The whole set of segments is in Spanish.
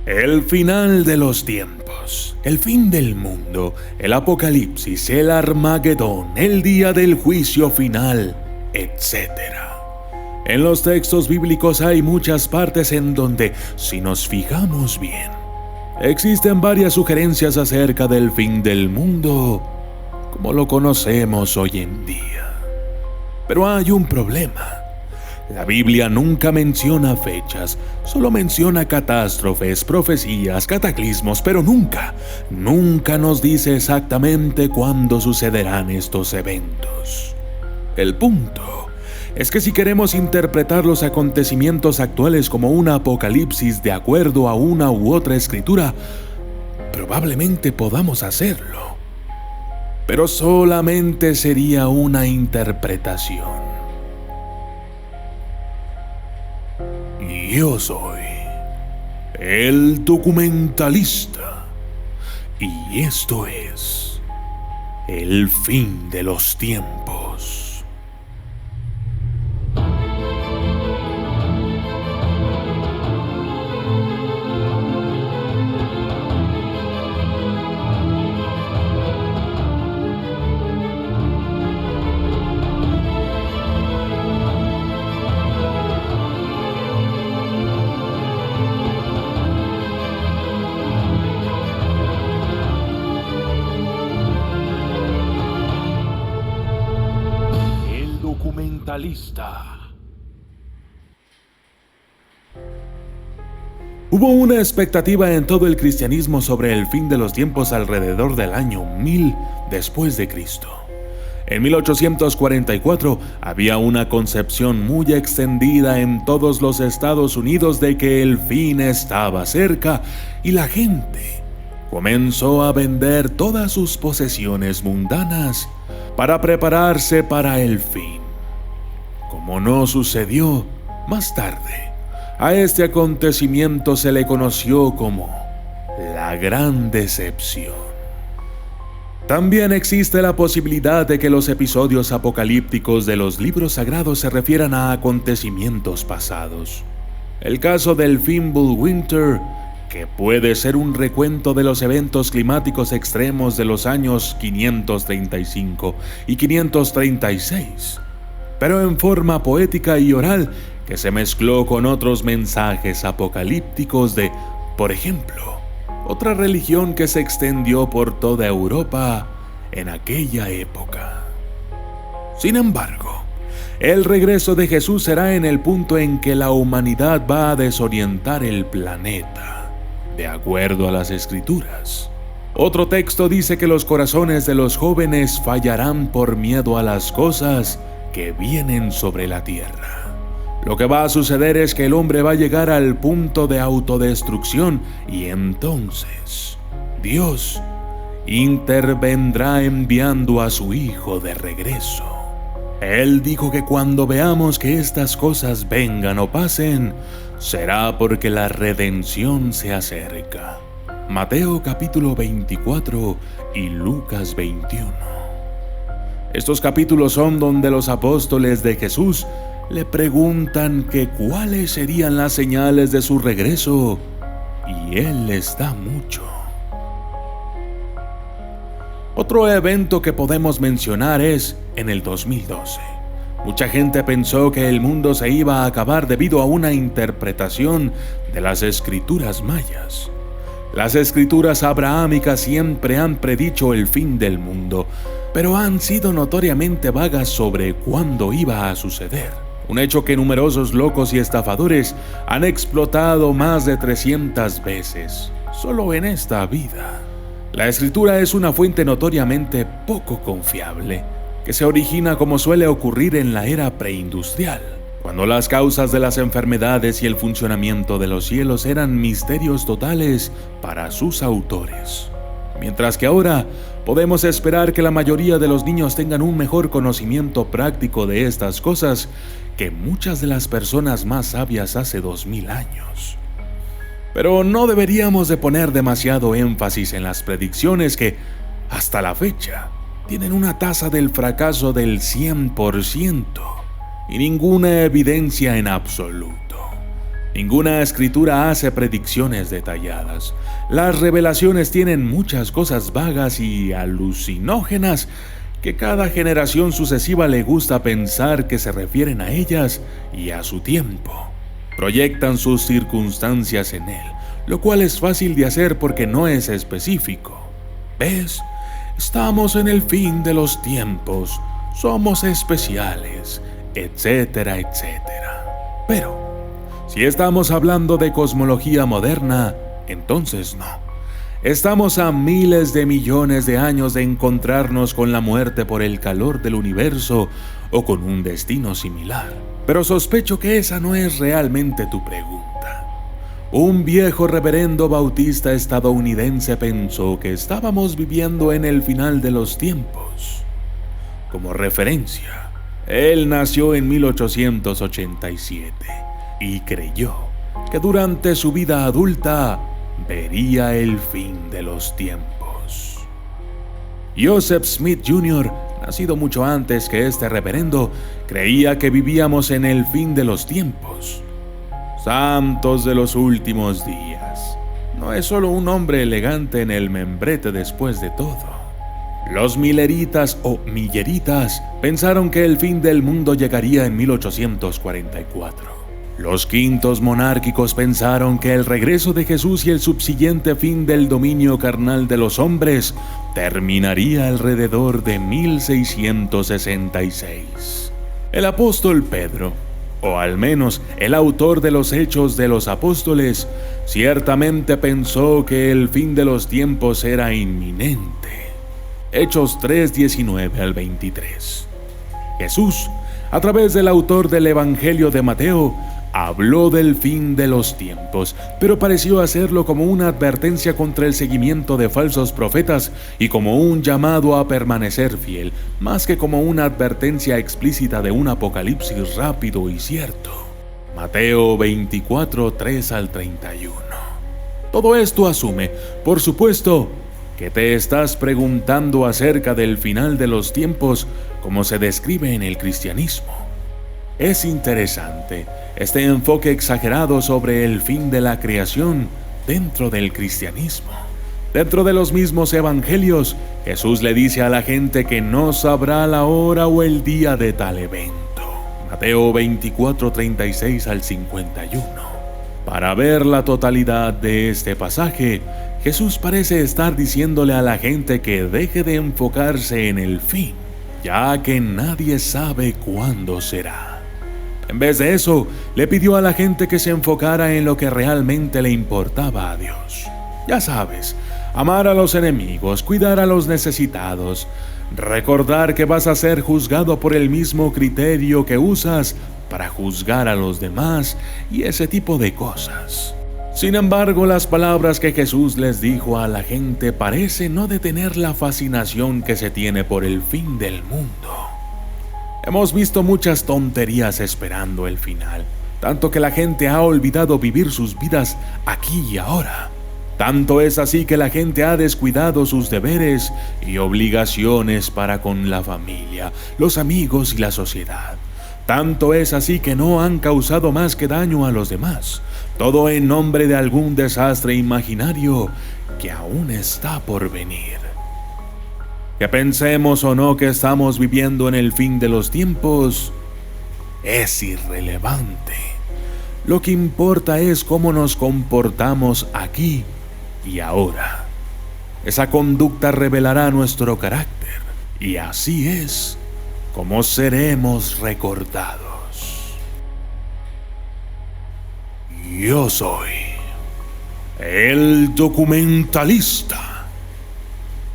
El final de los tiempos, el fin del mundo, el apocalipsis, el Armagedón, el día del juicio final, etc. En los textos bíblicos hay muchas partes en donde, si nos fijamos bien, existen varias sugerencias acerca del fin del mundo, como lo conocemos hoy en día. Pero hay un problema. La Biblia nunca menciona fechas, solo menciona catástrofes, profecías, cataclismos, pero nunca nos dice exactamente cuándo sucederán estos eventos. El punto es que si queremos interpretar los acontecimientos actuales como un apocalipsis de acuerdo a una u otra escritura, probablemente podamos hacerlo. Pero solamente sería una interpretación. Yo soy el documentalista y esto es el fin de los tiempos. Hubo una expectativa en todo el cristianismo sobre el fin de los tiempos alrededor del año 1000 después de Cristo. En 1844 había una concepción muy extendida en todos los Estados Unidos de que el fin estaba cerca y la gente comenzó a vender todas sus posesiones mundanas para prepararse para el fin. Como no sucedió, más tarde, a este acontecimiento se le conoció como la Gran Decepción. También existe la posibilidad de que los episodios apocalípticos de los libros sagrados se refieran a acontecimientos pasados. El caso del Fimbulwinter, que puede ser un recuento de los eventos climáticos extremos de los años 535 y 536, pero en forma poética y oral que se mezcló con otros mensajes apocalípticos de, por ejemplo, otra religión que se extendió por toda Europa en aquella época. Sin embargo, el regreso de Jesús será en el punto en que la humanidad va a desorientar el planeta, de acuerdo a las Escrituras. Otro texto dice que los corazones de los jóvenes fallarán por miedo a las cosas que vienen sobre la tierra. Lo que va a suceder es que el hombre va a llegar al punto de autodestrucción y entonces Dios intervendrá enviando a su Hijo de regreso. Él dijo que cuando veamos que estas cosas vengan o pasen, será porque la redención se acerca. Mateo capítulo 24 y Lucas 21. Estos capítulos son donde los apóstoles de Jesús le preguntan que cuáles serían las señales de su regreso, y él les da mucho. Otro evento que podemos mencionar es en el 2012. Mucha gente pensó que el mundo se iba a acabar debido a una interpretación de las escrituras mayas. Las escrituras abrahámicas siempre han predicho el fin del mundo, pero han sido notoriamente vagas sobre cuándo iba a suceder. Un hecho que numerosos locos y estafadores han explotado más de 300 veces, solo en esta vida. La escritura es una fuente notoriamente poco confiable, que se origina como suele ocurrir en la era preindustrial, cuando las causas de las enfermedades y el funcionamiento de los cielos eran misterios totales para sus autores. Mientras que ahora podemos esperar que la mayoría de los niños tengan un mejor conocimiento práctico de estas cosas que muchas de las personas más sabias hace 2000 años. Pero no deberíamos de poner demasiado énfasis en las predicciones que, hasta la fecha, tienen una tasa del fracaso del 100% y ninguna evidencia en absoluto. Ninguna escritura hace predicciones detalladas. Las revelaciones tienen muchas cosas vagas y alucinógenas que cada generación sucesiva le gusta pensar que se refieren a ellas y a su tiempo. Proyectan sus circunstancias en él, lo cual es fácil de hacer porque no es específico. ¿Ves? Estamos en el fin de los tiempos, somos especiales, etcétera, etcétera. Pero, si estamos hablando de cosmología moderna, entonces no. Estamos a miles de millones de años de encontrarnos con la muerte por el calor del universo o con un destino similar. Pero sospecho que esa no es realmente tu pregunta. Un viejo reverendo bautista estadounidense pensó que estábamos viviendo en el final de los tiempos. Como referencia, él nació en 1887 y creyó que durante su vida adulta vería el fin de los tiempos. Joseph Smith Jr., nacido mucho antes que este reverendo, creía que vivíamos en el fin de los tiempos. Santos de los últimos días. No es solo un hombre elegante en el membrete después de todo. Los milleritas o milleritas pensaron que el fin del mundo llegaría en 1844. Los quintos monárquicos pensaron que el regreso de Jesús y el subsiguiente fin del dominio carnal de los hombres terminaría alrededor de 1666. El apóstol Pedro, o al menos el autor de los Hechos de los Apóstoles, ciertamente pensó que el fin de los tiempos era inminente. Hechos 3:19 al 23. Jesús, a través del autor del Evangelio de Mateo, habló del fin de los tiempos, pero pareció hacerlo como una advertencia contra el seguimiento de falsos profetas y como un llamado a permanecer fiel, más que como una advertencia explícita de un apocalipsis rápido y cierto. Mateo 24:3 al 31. Todo esto asume, por supuesto, que te estás preguntando acerca del final de los tiempos como se describe en el cristianismo. Es interesante este enfoque exagerado sobre el fin de la creación dentro del cristianismo. Dentro de los mismos evangelios, Jesús le dice a la gente que no sabrá la hora o el día de tal evento. Mateo 24:36 al 51. Para ver la totalidad de este pasaje, Jesús parece estar diciéndole a la gente que deje de enfocarse en el fin, ya que nadie sabe cuándo será. En vez de eso, le pidió a la gente que se enfocara en lo que realmente le importaba a Dios. Ya sabes, amar a los enemigos, cuidar a los necesitados, recordar que vas a ser juzgado por el mismo criterio que usas para juzgar a los demás y ese tipo de cosas. Sin embargo, las palabras que Jesús les dijo a la gente parecen no detener la fascinación que se tiene por el fin del mundo. Hemos visto muchas tonterías esperando el final, tanto que la gente ha olvidado vivir sus vidas aquí y ahora. Tanto es así que la gente ha descuidado sus deberes y obligaciones para con la familia, los amigos y la sociedad. Tanto es así que no han causado más que daño a los demás, todo en nombre de algún desastre imaginario que aún está por venir. Que pensemos o no que estamos viviendo en el fin de los tiempos es irrelevante. Lo que importa es cómo nos comportamos aquí y ahora. Esa conducta revelará nuestro carácter y así es como seremos recordados. Yo soy el documentalista.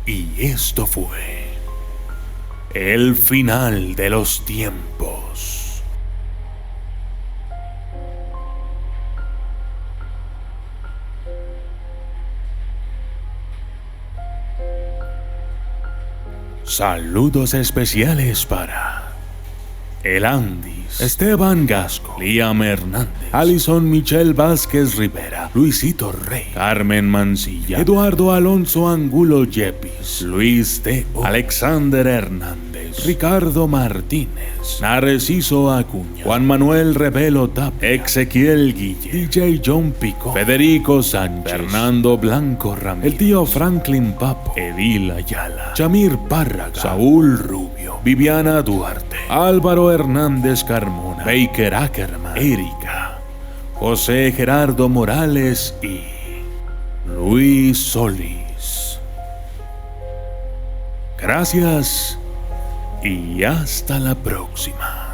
Y esto fue el final de los tiempos. Saludos especiales para El Andis, Esteban Gasco, Liam Hernández, Alison Michelle Vázquez Rivera, Luisito Rey, Carmen Mancilla, Eduardo Alonso Angulo Yepis, Luis Teo, Alexander Hernández, López, Ricardo Martínez, Narciso Acuña, Juan Manuel Rebelo Tapia, Ezequiel Guille, DJ John Pico, Federico Sánchez, Fernando Blanco Ramírez, el tío Franklin Papo, Edil Ayala, Chamir Párraga, Saúl Rubio, Viviana Duarte, Álvaro Hernández Carmona, Baker Ackerman, Erika, José Gerardo Morales y Luis Solís. Gracias y hasta la próxima.